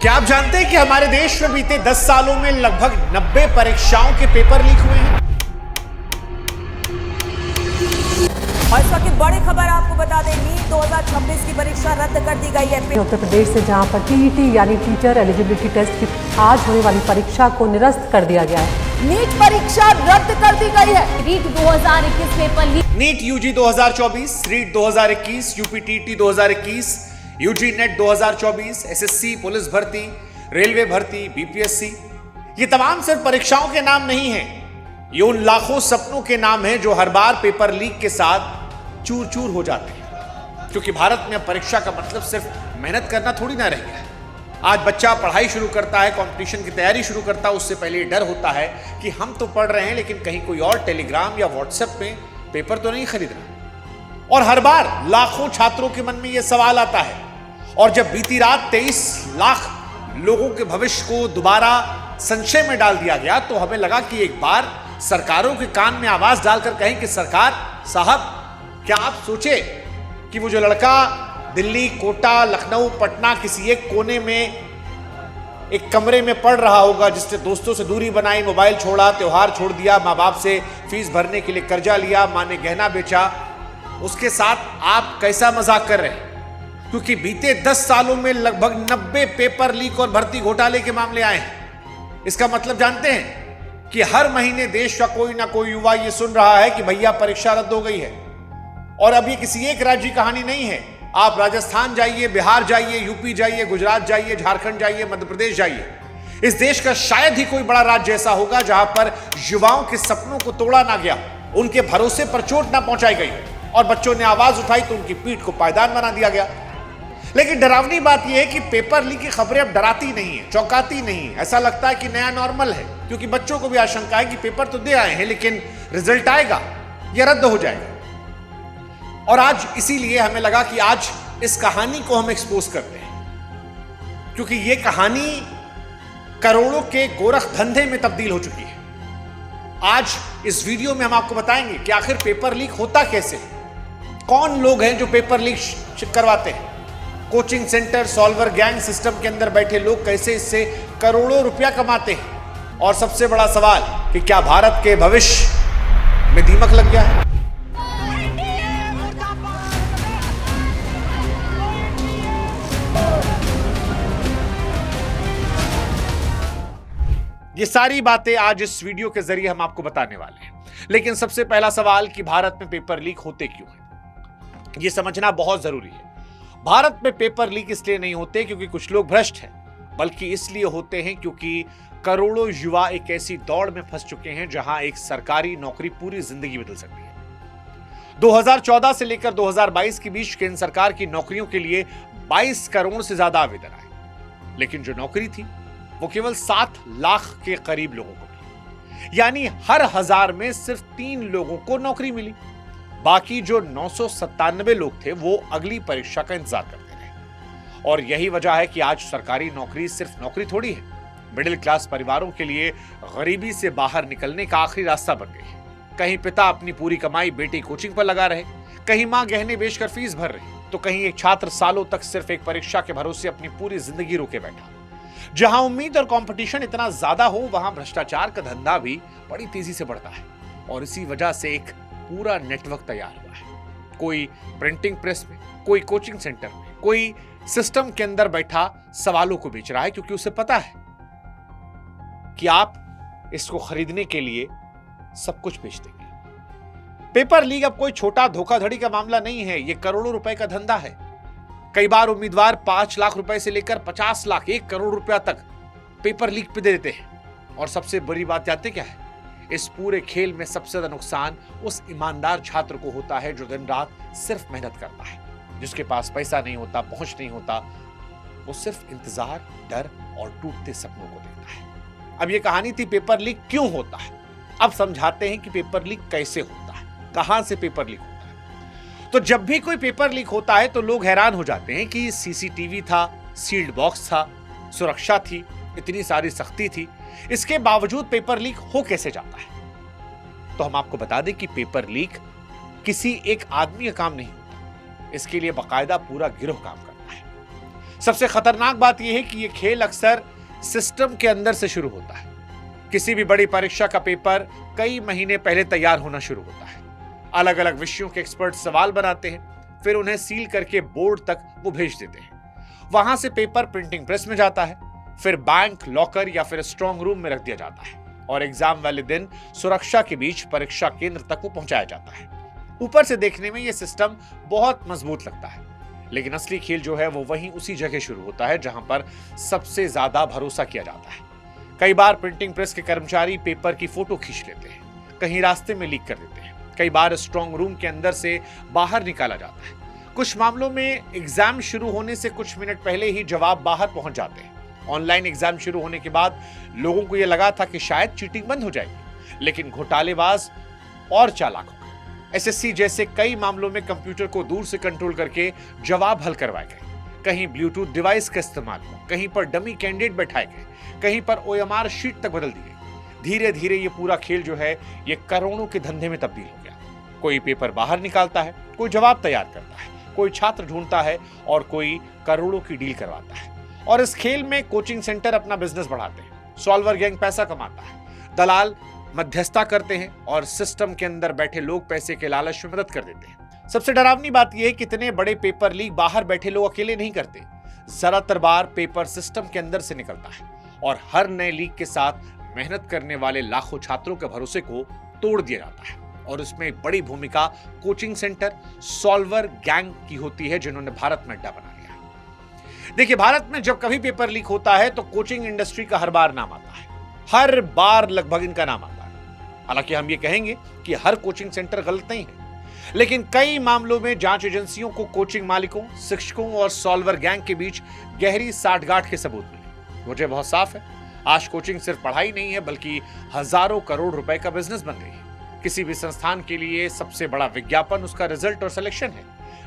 क्या आप जानते हैं कि हमारे देश में बीते 10 सालों में लगभग 90 परीक्षाओं के पेपर लीक हुए हैं। और इस वक्त की बड़ी खबर आपको बता दें, नीट 2026 की परीक्षा रद्द कर दी गई है। उत्तर प्रदेश से जहां पर टीईटी यानी टीचर एलिजिबिलिटी टेस्ट की आज होने वाली परीक्षा को निरस्त कर दिया गया है। नीट परीक्षा रद्द कर दी गई है। NEET 2021 paper leak. NEET UG 2024, REET 2021, UP TT 2021, UG NET 2024, SSC, police भर्ती, रेलवे भर्ती, बीपीएससी, ये तमाम सिर्फ परीक्षाओं के नाम नहीं हैं। ये उन लाखों सपनों के नाम हैं जो हर बार पेपर लीक के साथ चूर चूर हो जाते हैं। क्योंकि भारत में परीक्षा का मतलब सिर्फ मेहनत करना थोड़ी ना रह गया है। आज बच्चा पढ़ाई शुरू करता है, कंपटीशन की तैयारी शुरू करता है, उससे पहले डर होता है कि हम तो पढ़ रहे हैं लेकिन कहीं कोई और टेलीग्राम या व्हाट्सएप में पेपर तो नहीं खरीद रहा। और हर बार लाखों छात्रों के मन में यह सवाल आता है। और जब बीती रात 23 लाख लोगों के भविष्य को दोबारा संशय में डाल दिया गया तो हमें लगा कि एक बार सरकारों के कान में आवाज डालकर कहें कि सरकार साहब, क्या आप सोचे कि वो जो लड़का दिल्ली, कोटा, लखनऊ, पटना किसी एक कोने में एक कमरे में पढ़ रहा होगा, जिसने दोस्तों से दूरी बनाई, मोबाइल छोड़ा, त्योहार छोड़ दिया, माँ बाप से फीस भरने के लिए कर्जा लिया, माँ ने गहना बेचा, उसके साथ आप कैसा मजाक कर रहे हैं? क्योंकि बीते 10 सालों में लगभग 90 पेपर लीक और भर्ती घोटाले के मामले आए हैं। इसका मतलब जानते हैं कि हर महीने देश का कोई ना कोई युवा ये सुन रहा है कि भैया परीक्षा रद्द हो गई है। और अब ये किसी एक राज्य की कहानी नहीं है। आप राजस्थान जाइए, बिहार जाइए, यूपी जाइए, गुजरात जाइए, झारखंड जाइए, मध्य प्रदेश जाइए। इस देश का शायद ही कोई बड़ा राज्य ऐसा होगा जहां पर युवाओं के सपनों को तोड़ा ना गया, उनके भरोसे पर चोट ना पहुंचाई गई और बच्चों ने आवाज उठाई तो उनकी पीठ को पायदान बना दिया गया। लेकिन डरावनी बात यह है कि पेपर लीक की खबरें अब डराती नहीं है, चौंकाती नहीं है। ऐसा लगता है कि नया नॉर्मल है, क्योंकि बच्चों को भी आशंका है कि पेपर तो दे आए हैं लेकिन रिजल्ट आएगा या रद्द हो जाएगा। और आज इसीलिए हमें लगा कि आज इस कहानी को हम एक्सपोज करते हैं, क्योंकि यह कहानी करोड़ों के गोरख धंधे में तब्दील हो चुकी है। आज इस वीडियो में हम आपको बताएंगे कि आखिर पेपर लीक होता कैसे है, कौन लोग हैं जो पेपर लीक करवाते हैं, coaching centre, solver gang system के अंदर बैठे लोग कैसे इससे करोड़ों रुपया कमाते हैं, और सबसे बड़ा सवाल कि क्या भारत के भविष्य में दीमक लग गया है। ये सारी बातें आज इस वीडियो के जरिए हम आपको बताने वाले हैं। लेकिन सबसे पहला सवाल कि भारत में पेपर लीक होते क्यों हैं, यह समझना बहुत जरूरी है। भारत में पेपर लीक इसलिए नहीं होते क्योंकि कुछ लोग भ्रष्ट हैं, बल्कि इसलिए होते हैं क्योंकि करोड़ों युवा एक ऐसी दौड़ में फंस चुके हैं जहां एक सरकारी नौकरी पूरी जिंदगी बदल सकती है। 2014 से लेकर 2022 के बीच केंद्र सरकार की नौकरियों के लिए 22 करोड़ से ज्यादा आवेदन आए, लेकिन जो नौकरी थी वो केवल 7 लाख के करीब लोगों को मिली। यानी हर 1000 में सिर्फ 3 लोगों को नौकरी मिली। बाकी जो 997 लोग थे वो अगली परीक्षा का इंतजार करते रहे। और यही वजह है कि आज सरकारी नौकरी सिर्फ नौकरी थोड़ी है, मिडिल क्लास परिवारों के लिए गरीबी से बाहर निकलने का आखिरी रास्ता बन गई है। कहीं पिता अपनी पूरी कमाई बेटी कोचिंग पर लगा रहे, कहीं मां गहने बेचकर फीस भर रही, तो कहीं एक छात्र सालों तक सिर्फ एक परीक्षा के भरोसे अपनी पूरी जिंदगी रोके बैठा। जहां उम्मीद और कंपटीशन इतना ज्यादा हो वहां भ्रष्टाचार का धंधा भी बड़ी तेजी से बढ़ता है। और इसी वजह से एक पूरा नेटवर्क तैयार हुआ है। कोई प्रिंटिंग प्रेस में, कोई कोचिंग सेंटर में, कोई सिस्टम के अंदर बैठा सवालों को बेच रहा है, क्योंकि उसे पता है कि आप इसको खरीदने के लिए सब कुछ बेच देंगे। पेपर लीक अब कोई छोटा धोखाधड़ी का मामला नहीं है, यह करोड़ों रुपए का धंधा है। कई बार उम्मीदवार 5 लाख रुपए से लेकर 50 लाख, 1 करोड़ रुपया तक पेपर लीक पे दे देते हैं। और सबसे बड़ी बात जानते क्या है, इस पूरे खेल में सबसे ज्यादा नुकसान उस ईमानदार छात्र को होता है जो दिन रात सिर्फ मेहनत करता है, जिसके पास पैसा नहीं होता, पहुंच नहीं होता, वो सिर्फ इंतजार, डर और टूटते सपनों को देखता है। अब ये कहानी थी पेपर लीक क्यों होता है। अब समझाते हैं कि पेपर लीक कैसे होता है, कहां से पेपर लीक होता है। तो जब भी कोई पेपर लीक होता है तो लोग हैरान हो जाते हैं कि सीसीटीवी था, सील्ड बॉक्स था, सुरक्षा थी, इतनी सारी सख्ती थी, इसके बावजूद पेपर लीक हो कैसे जाता है। तो हम आपको बता दें कि पेपर लीक किसी एक आदमी का काम नहीं होता, इसके लिए बाकायदा पूरा गिरोह काम करता है। सबसे खतरनाक बात यह है कि यह खेल अक्सर सिस्टम के अंदर से शुरू होता है। किसी भी बड़ी परीक्षा का पेपर कई महीने पहले तैयार होना शुरू होता है। अलग अलग विषयों के एक्सपर्ट सवाल बनाते हैं, फिर उन्हें सील करके बोर्ड तक वो भेज देते हैं। वहां से पेपर प्रिंटिंग प्रेस में जाता है, फिर बैंक, लॉकर या फिर स्ट्रांग रूम में रख दिया जाता है और एग्जाम वाले दिन सुरक्षा के बीच परीक्षा केंद्र तक वो पहुंचाया जाता है। ऊपर से देखने में यह सिस्टम बहुत मजबूत लगता है, लेकिन असली खेल जो है वो वहीं उसी जगह शुरू होता है जहां पर सबसे ज्यादा भरोसा किया जाता है। कई बार प्रिंटिंग प्रेस के कर्मचारी पेपर की फोटो खींच लेते हैं, कहीं रास्ते में लीक कर देते हैं, कई बार स्ट्रांग रूम के अंदर से बाहर निकाला जाता है। कुछ मामलों में एग्जाम शुरू होने से कुछ मिनट पहले ही जवाब बाहर पहुंच जाते हैं। ऑनलाइन एग्जाम शुरू होने के बाद लोगों को यह लगा था कि शायद चीटिंग बंद हो जाएगी, लेकिन घोटालेबाज और चालाक हो गए। एसएससी जैसे कई मामलों में कंप्यूटर को दूर से कंट्रोल करके जवाब हल करवाए गए। कहीं ब्लूटूथ डिवाइस का इस्तेमाल हुआ, कहीं पर डमी कैंडिडेट बैठाए गए, कहीं पर ओएमआर शीट तक बदल दी गई। धीरे धीरे ये पूरा खेल जो है ये करोड़ों के धंधे में तब्दील हो गया। कोई पेपर बाहर निकालता है, कोई जवाब तैयार करता है, कोई छात्र ढूंढता है और कोई करोड़ों की डील करवाता है। और इस खेल में कोचिंग सेंटर अपना बिजनेस बढ़ाते हैं, सॉल्वर गैंग पैसा कमाता है, दलाल मध्यस्थता करते हैं और सिस्टम के अंदर बैठे लोग पैसे के लालच में मदद कर देते हैं। सबसे डरावनी बात यह है कि इतने बड़े पेपर लीक बाहर बैठे लोग अकेले नहीं करते। ज्यादातर बार पेपर सिस्टम के अंदर से निकलता है और हर नए लीक के साथ मेहनत करने वाले लाखों छात्रों के भरोसे को तोड़ दिया जाता है। और इसमें बड़ी भूमिका कोचिंग सेंटर, सॉल्वर गैंग की होती है, जिन्होंने भारत में अड्डा बना लिया है। देखिए, भारत में जब कभी पेपर लीक होता है तो कोचिंग इंडस्ट्री का हर बार नाम आता है, हर बार लगभग इनका नाम आता है। हालांकि हम ये कहेंगे कि हर कोचिंग सेंटर गलत नहीं है, लेकिन कई मामलों में जांच एजेंसियों को कोचिंग मालिकों, शिक्षकों और सॉल्वर गैंग के बीच गहरी साठगांठ के सबूत मिले। वजह बहुत साफ है, आज कोचिंग सिर्फ पढ़ाई नहीं है बल्कि हजारों करोड़ रुपए का बिजनेस बन गई है। किसी भी संस्थान के लिए सबसे बड़ा विज्ञापन उसका रिजल्ट और सिलेक्शन है।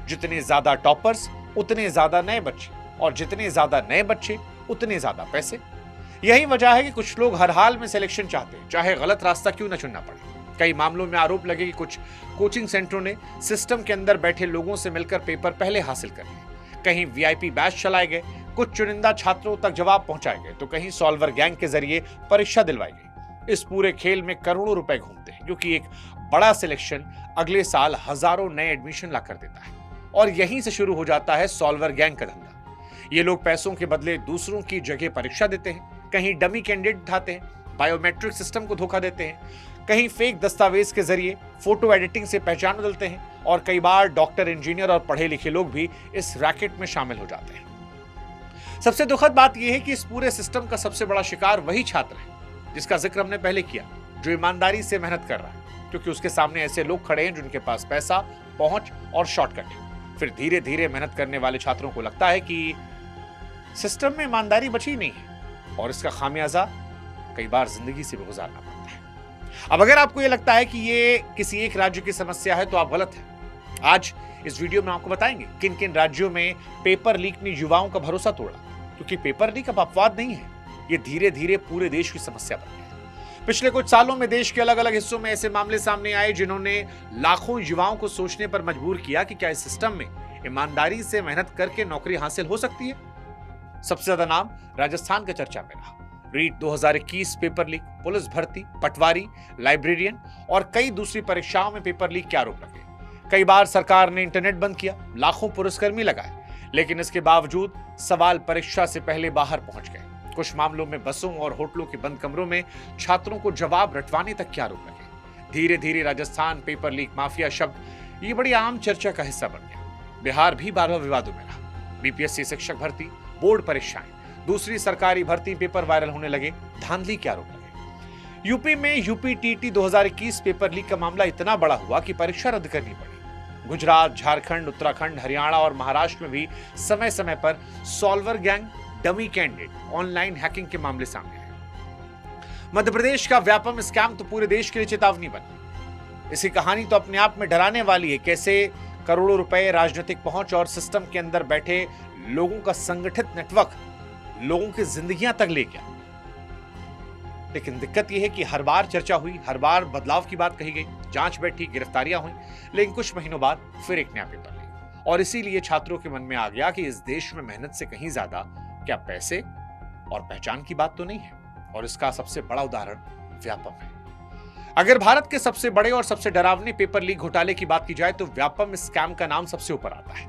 जितने ज्यादा टॉपर्स उतने ज्यादा नए बच्चे, और जितने ज्यादा नए बच्चे उतने ज्यादा पैसे। यही वजह है कि कुछ लोग हर हाल में सिलेक्शन चाहते हैं, चाहे गलत रास्ता क्यों न चुनना पड़े। कई मामलों में आरोप लगे कि कुछ कोचिंग सेंटरों ने सिस्टम के अंदर बैठे लोगों से मिलकर पेपर पहले हासिल कर लिए। कहीं वीआईपी बैच चलाए गए, कुछ चुनिंदा छात्रों तक जवाब पहुंचाए गए, तो कहीं सॉल्वर गैंग के जरिए परीक्षा दिलवाई गई। इस पूरे खेल में करोड़ों रुपए घूमते हैं, क्योंकि एक बड़ा सिलेक्शन अगले साल हजारों नए एडमिशन ला कर देता है। और यहीं से शुरू हो जाता है सॉल्वर गैंग का धंधा। ये लोग पैसों के बदले दूसरों की जगह परीक्षा देते हैं, कहीं डमी कैंडिडेट उठाते हैं, बायोमेट्रिक सिस्टम को धोखा देते हैं, कहीं फेक दस्तावेज के जरिए फोटो एडिटिंग से पहचान बदलते हैं, और कई बार डॉक्टर, इंजीनियर और पढ़े लिखे लोग भी इस रैकेट में शामिल हो जाते हैं। सबसे दुखद बात यह है कि इस पूरे सिस्टम का सबसे बड़ा शिकार वही छात्र है जिसका जिक्र हमने पहले किया, जो ईमानदारी से मेहनत कर रहा है, क्योंकि उसके सामने ऐसे लोग खड़े हैं जिनके पास पैसा, पहुंच और शॉर्टकट है। फिर धीरे धीरे मेहनत करने वाले छात्रों को लगता है कि सिस्टम में ईमानदारी बची नहीं है, और इसका खामियाजा कई बार जिंदगी से भी गुजारना पड़ता है। अब अगर आपको यह लगता है कि ये किसी एक राज्य की समस्या है तो आप गलत हैं। आज इस वीडियो में आपको बताएंगे किन किन राज्यों में पेपर लीक ने युवाओं का भरोसा तोड़ा, क्योंकि पेपर लीक अब अपवाद नहीं है, ये धीरे धीरे पूरे देश की समस्या बन गई। पिछले कुछ सालों में देश के अलग अलग हिस्सों में ऐसे मामले सामने आए जिन्होंने लाखों युवाओं को सोचने पर मजबूर किया कि क्या इस सिस्टम में ईमानदारी से मेहनत करके नौकरी हासिल हो सकती है। सबसे ज्यादा नाम राजस्थान का चर्चा में रहा। रीट 2021 पेपर लीक, पुलिस भर्ती, पटवारी, लाइब्रेरियन और कई दूसरी परीक्षाओं में पेपर लीक के आरोप लगे। कई बार सरकार ने इंटरनेट बंद किया, लाखों पुलिसकर्मी लगाए, लेकिन इसके बावजूद सवाल परीक्षा से पहले बाहर पहुंच गए। कुछ मामलों में बसों और होटलों के बंद कमरों में छात्रों को जवाब रटवाने तक के आरोप लगे। धीरे धीरे राजस्थान पेपर लीक माफिया शब्द ये बड़ी आम चर्चा का हिस्सा बन गया। बिहार भी 12 विवादों में रहा। बीपीएससी शिक्षक भर्ती, बोर्ड परीक्षाएं, दूसरी सरकारी भर्ती पेपर वायरल होने लगे, धांधली के आरोप लगे। यूपी में यूपीटीटी 2021 पेपर लीक का मामला इतना बड़ा हुआ कि परीक्षा रद्द करनी पड़ी। गुजरात, झारखंड, उत्तराखंड, हरियाणा और महाराष्ट्र में भी समय समय पर solver gang, dummy candidate, online hacking के मामले सामने आए। मध्य प्रदेश का व्यापम स्कैम तो पूरे देश के लिए चेतावनी बना। इसकी कहानी तो अपने आप में डराने वाली है। कैसे करोड़ों रुपए, राजनीतिक पहुंच और सिस्टम के अंदर बैठे लोगों का संगठित नेटवर्क लोगों की जिंदगियां तक ले गया। लेकिन दिक्कत यह है कि हर बार चर्चा हुई, हर बार बदलाव की बात कही गई, जांच बैठी, गिरफ्तारियां हुई, लेकिन कुछ महीनों बाद फिर एक नया पेपर लीक, और इसीलिए छात्रों के मन में आ गया कि इस देश में मेहनत से कहीं ज्यादा क्या पैसे और पहचान की बात तो नहीं है। और इसका सबसे बड़ा उदाहरण व्यापम है। अगर भारत के सबसे बड़े और सबसे डरावने पेपर लीक घोटाले की बात की जाए तो व्यापम स्कैम का नाम सबसे ऊपर आता है।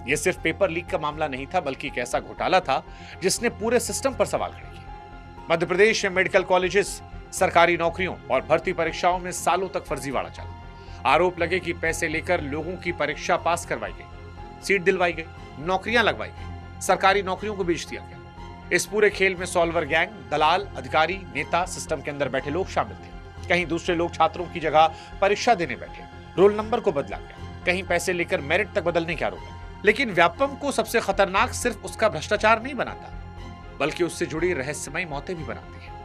यह सिर्फ पेपर लीक का मामला नहीं था, बल्कि एक ऐसा घोटाला था जिसने पूरे सिस्टम पर सवाल खड़े किए। मध्य प्रदेश में मेडिकल कॉलेजेस, सरकारी नौकरियों और भर्ती परीक्षाओं में सालों तक फर्जीवाड़ा चला। आरोप लगे कि पैसे लेकर लोगों की परीक्षा पास करवाई गई, सीट दिलवाई गई, नौकरियां लगवाई गई, सरकारी नौकरियों को बेच दिया गया। इस पूरे खेल में सॉल्वर गैंग, दलाल, अधिकारी, नेता, सिस्टम के अंदर बैठे लोग शामिल थे। कहीं दूसरे लोग छात्रों की जगह परीक्षा देने बैठे, रोल नंबर को बदला गया, कहीं पैसे लेकर मेरिट तक बदलने के आरोप लगे। लेकिन व्यापम को सबसे खतरनाक सिर्फ उसका भ्रष्टाचार नहीं बनाता, बल्कि उससे जुड़ी रहस्यमयी मौतें भी बनाती है।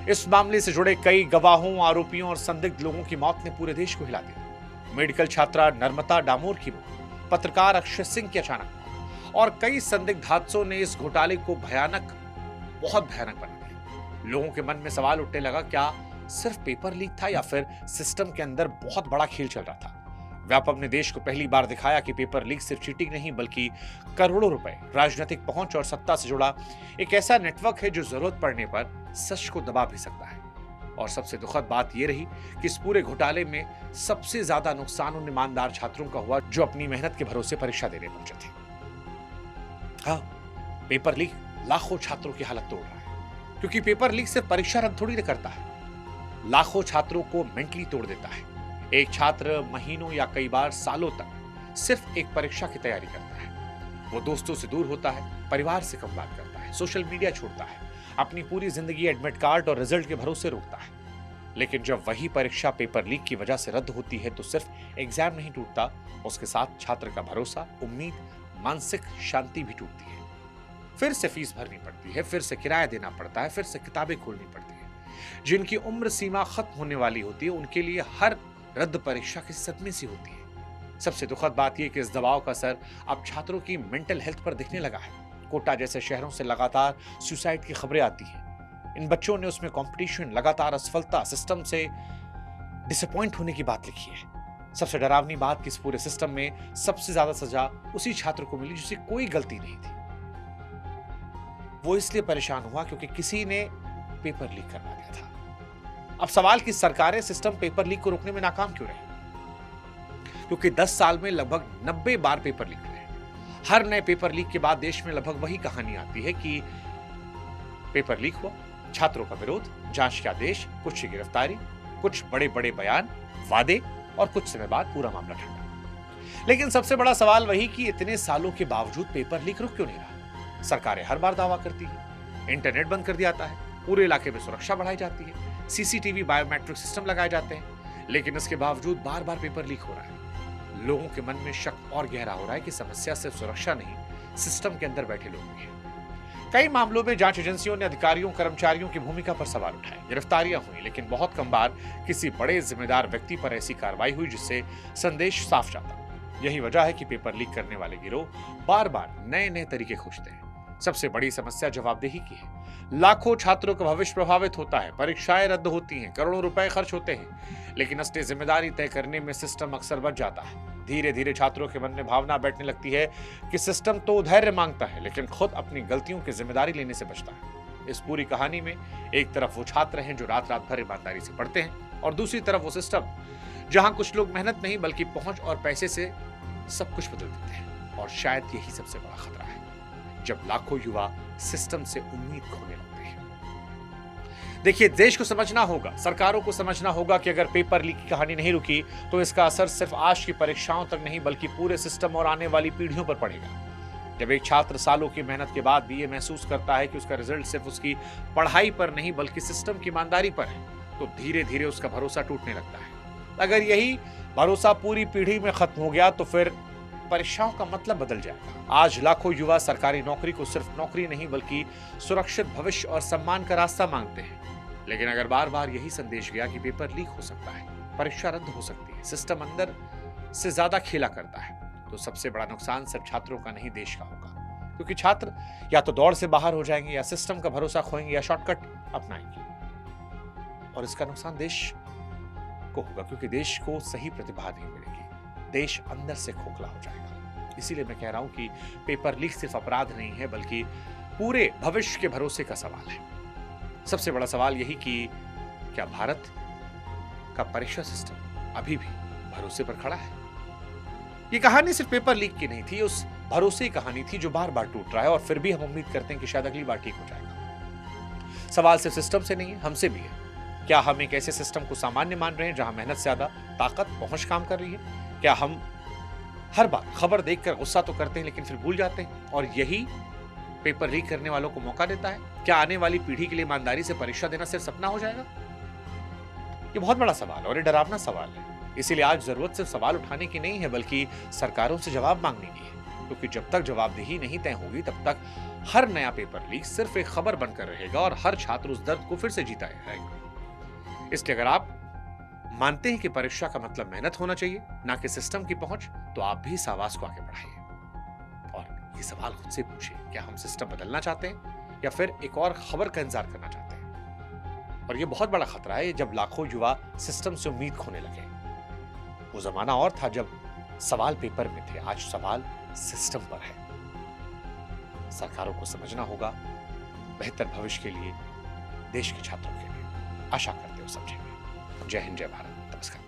इस मामले से जुड़े कई गवाहों, आरोपियों और संदिग्ध लोगों की मौत ने पूरे देश को हिला दिया। मेडिकल छात्रा नर्मदा डामोर की मौत, पत्रकार अक्षय सिंह की अचानक मौत और कई संदिग्ध हादसों ने इस घोटाले को बहुत भयानक बना दिया। लोगों के मन में सवाल उठने लगा, क्या सिर्फ पेपर लीक था या फिर सिस्टम के अंदर बहुत बड़ा खेल चल रहा था। व्यापम ने देश को पहली बार दिखाया कि पेपर लीक सिर्फ चीटिंग नहीं, बल्कि करोड़ों रुपए, राजनीतिक पहुंच और सत्ता से जुड़ा एक ऐसा नेटवर्क है जो जरूरत पड़ने पर सच को दबा भी सकता है। और सबसे दुखद बात यह रही कि इस पूरे घोटाले में सबसे ज्यादा नुकसान उन ईमानदार छात्रों का हुआ जो अपनी मेहनत के भरोसे परीक्षा देने पहुंचे थे। हाँ, पेपर लीक लाखों छात्रों की हालत तोड़ रहा है, क्योंकि पेपर लीक सिर्फ परीक्षा रद्द थोड़ी करता है, लाखों छात्रों को मेंटली तोड़ देता है। एक छात्र महीनों या कई बार सालों तक सिर्फ एक परीक्षा की तैयारी करता है। वो दोस्तों से दूर होता है, परिवार से कम बात करता है, सोशल मीडिया छोड़ता है, अपनी पूरी जिंदगी एडमिट कार्ड और रिजल्ट के भरोसे रोकता है। लेकिन जब वही परीक्षा पेपर लीक की वजह से रद्द होती है तो सिर्फ एग्जाम नहीं टूटता, उसके साथ छात्र का भरोसा, उम्मीद, मानसिक शांति भी टूटती है। फिर से फीस भरनी पड़ती है, फिर से किराया देना पड़ता है, फिर से किताबें खोलनी पड़ती है। जिनकी उम्र सीमा खत्म होने वाली होती है, उनके लिए हर रद्द परीक्षा किसी सदमे सी होती है। सबसे दुखद बात यह कि इस दबाव का असर अब छात्रों की मेंटल हेल्थ पर दिखने लगा है। कोटा जैसे शहरों से लगातार सुसाइड की खबरें आती हैं। इन बच्चों ने उसमें कंपटीशन, लगातार असफलता, सिस्टम से डिसअपॉइंट होने की बात लिखी है। सबसे डरावनी बात कि इस पूरे सिस्टम में सबसे ज्यादा सजा उसी छात्र को मिली जिसे कोई गलती नहीं थी। वो इसलिए परेशान हुआ क्योंकि किसी ने पेपर लीक करवा दिया था। अब सवाल कि सरकारें सिस्टम पेपर लीक को रोकने में नाकाम क्यों रही? क्योंकि 10 साल में लगभग 90 बार पेपर लीक हुए। हर नए पेपर लीक के बाद देश में लगभग वही कहानी आती है कि पेपर लीक हुआ, छात्रों का विरोध, जांच के आदेश, कुछ की गिरफ्तारी, कुछ बड़े बड़े बयान, वादे और कुछ समय बाद पूरा मामला ठंडा। लेकिन सबसे बड़ा सवाल वही कि इतने सालों के बावजूद पेपर लीक रुक क्यों नहीं रहा? सरकारें हर बार दावा करती है, इंटरनेट बंद कर दिया जाता है, पूरे इलाके में सुरक्षा बढ़ाई जाती है, सीसीटीवी, बायोमेट्रिक सिस्टम लगाए जाते हैं, लेकिन इसके बावजूद बार बार पेपर लीक हो रहा है। लोगों के मन में शक और गहरा हो रहा है कि समस्या सिर्फ सुरक्षा नहीं, सिस्टम के अंदर बैठे लोग भी हैं। कई मामलों में जांच एजेंसियों ने अधिकारियों, कर्मचारियों की भूमिका पर सवाल उठाए, गिरफ्तारियां हुई, लेकिन बहुत कम बार किसी बड़े जिम्मेदार व्यक्ति पर ऐसी कार्रवाई हुई जिससे संदेश साफ जाता। यही वजह है कि पेपर लीक करने वाले गिरोह बार बार नए नए तरीके खोजते हैं। सबसे बड़ी समस्या जवाबदेही की है। लाखों छात्रों का भविष्य प्रभावित होता है, परीक्षाएं रद्द होती हैं, करोड़ों रुपए खर्च होते हैं, लेकिन असली जिम्मेदारी तय करने में सिस्टम अक्सर बच जाता है। धीरे धीरे छात्रों के मन में भावना बैठने लगती है कि सिस्टम तो धैर्य मांगता है, लेकिन खुद अपनी गलतियों की जिम्मेदारी लेने से बचता है। इस पूरी कहानी में एक तरफ वो छात्र हैं जो रात रात भर ईमानदारी से पढ़ते हैं, और दूसरी तरफ वो सिस्टम जहां कुछ लोग मेहनत नहीं बल्कि पहुंच और पैसे से सब कुछ बदल देते हैं। और शायद यही सबसे बड़ा खतरा है, जब लाखों युवा सिस्टम से उम्मीद खोने लगते हैं। देखिए, देश को समझना होगा, सरकारों को समझना होगा कि अगर पेपर लीक की कहानी नहीं रुकी तो इसका असर सिर्फ आज की परीक्षाओं तक नहीं बल्कि पूरे सिस्टम और आने वाली पीढ़ियों पर पड़ेगा। जब एक छात्र सालों की मेहनत के बाद भी ये महसूस करता है कि उसका रिजल्ट सिर्फ उसकी पढ़ाई पर नहीं बल्कि सिस्टम की ईमानदारी पर है, तो धीरे धीरे उसका भरोसा टूटने लगता है। अगर यही भरोसा पूरी पीढ़ी में खत्म हो गया तो फिर परीक्षाओं का मतलब बदल जाएगा। आज लाखों युवा सरकारी नौकरी को सिर्फ नौकरी नहीं बल्कि सुरक्षित भविष्य और सम्मान का रास्ता मांगते हैं। लेकिन अगर बार बार यही संदेश गया कि पेपर लीक हो सकता है, परीक्षा रद्द हो सकती है, सिस्टम अंदर से ज्यादा खेला करता है, तो सबसे बड़ा नुकसान सिर्फ छात्रों का नहीं देश का होगा। क्योंकि छात्र या तो दौड़ से बाहर हो जाएंगे, या सिस्टम का भरोसा खोएंगे, या शॉर्टकट अपनाएंगे। और इसका नुकसान देश को होगा, क्योंकि देश को सही प्रतिभा नहीं मिलेगी, देश अंदर से खोखला हो जाएगा। इसीलिए मैं कह रहा हूं कि पेपर लीक सिर्फ अपराध नहीं है बल्कि पूरे भविष्य के भरोसे का सवाल है। सबसे बड़ा सवाल यही कि क्या भारत का परीक्षा सिस्टम अभी भी भरोसे पर खड़ा है? ये कहानी सिर्फ पेपर लीक की नहीं थी, उस भरोसे की कहानी थी जो बार बार टूट रहा है और फिर भी हम उम्मीद करते हैं कि शायद अगली बार ठीक हो जाएगा। सवाल सिर्फ सिस्टम से नहीं है, हमसे भी है। क्या हम एक ऐसे सिस्टम को सामान्य मान रहे हैं जहां मेहनत से ज्यादा ताकत पहुंच काम कर रही है? क्या हम हर बार खबर देखकर गुस्सा तो करते हैं लेकिन फिर भूल जाते हैं और यही पेपर लीक करने वालों को मौका देता है? क्या आने वाली पीढ़ी के लिए ईमानदारी से परीक्षा देना सिर्फ सपना हो जाएगा? ये बहुत बड़ा सवाल है और ये डरावना सवाल है। इसीलिए आज जरूरत सिर्फ सवाल उठाने की नहीं है बल्कि सरकारों से जवाब मांगने की है, क्योंकि जब तक जवाबदेही नहीं तय होगी तब तक हर नया पेपर लीक सिर्फ एक खबर बनकर रहेगा और हर छात्र उस दर्द को फिर से जीता रहेगा। इसलिए अगर आप मानते हैं कि परीक्षा का मतलब मेहनत होना चाहिए ना कि सिस्टम की पहुंच, तो आप भी इस आवाज को आगे बढ़ाइए और ये सवाल खुद से पूछिए, क्या हम सिस्टम बदलना चाहते हैं या फिर एक और खबर का इंतजार करना चाहते हैं? और ये बहुत बड़ा खतरा है जब लाखों युवा सिस्टम से उम्मीद खोने लगे। वो जमाना और था जब सवाल पेपर में थे, आज सवाल सिस्टम पर है। सरकारों को समझना होगा बेहतर भविष्य के लिए, देश के छात्रों के लिए। आशा करते हो समझेंगे। जय हिंद, जय भारत, नमस्कार।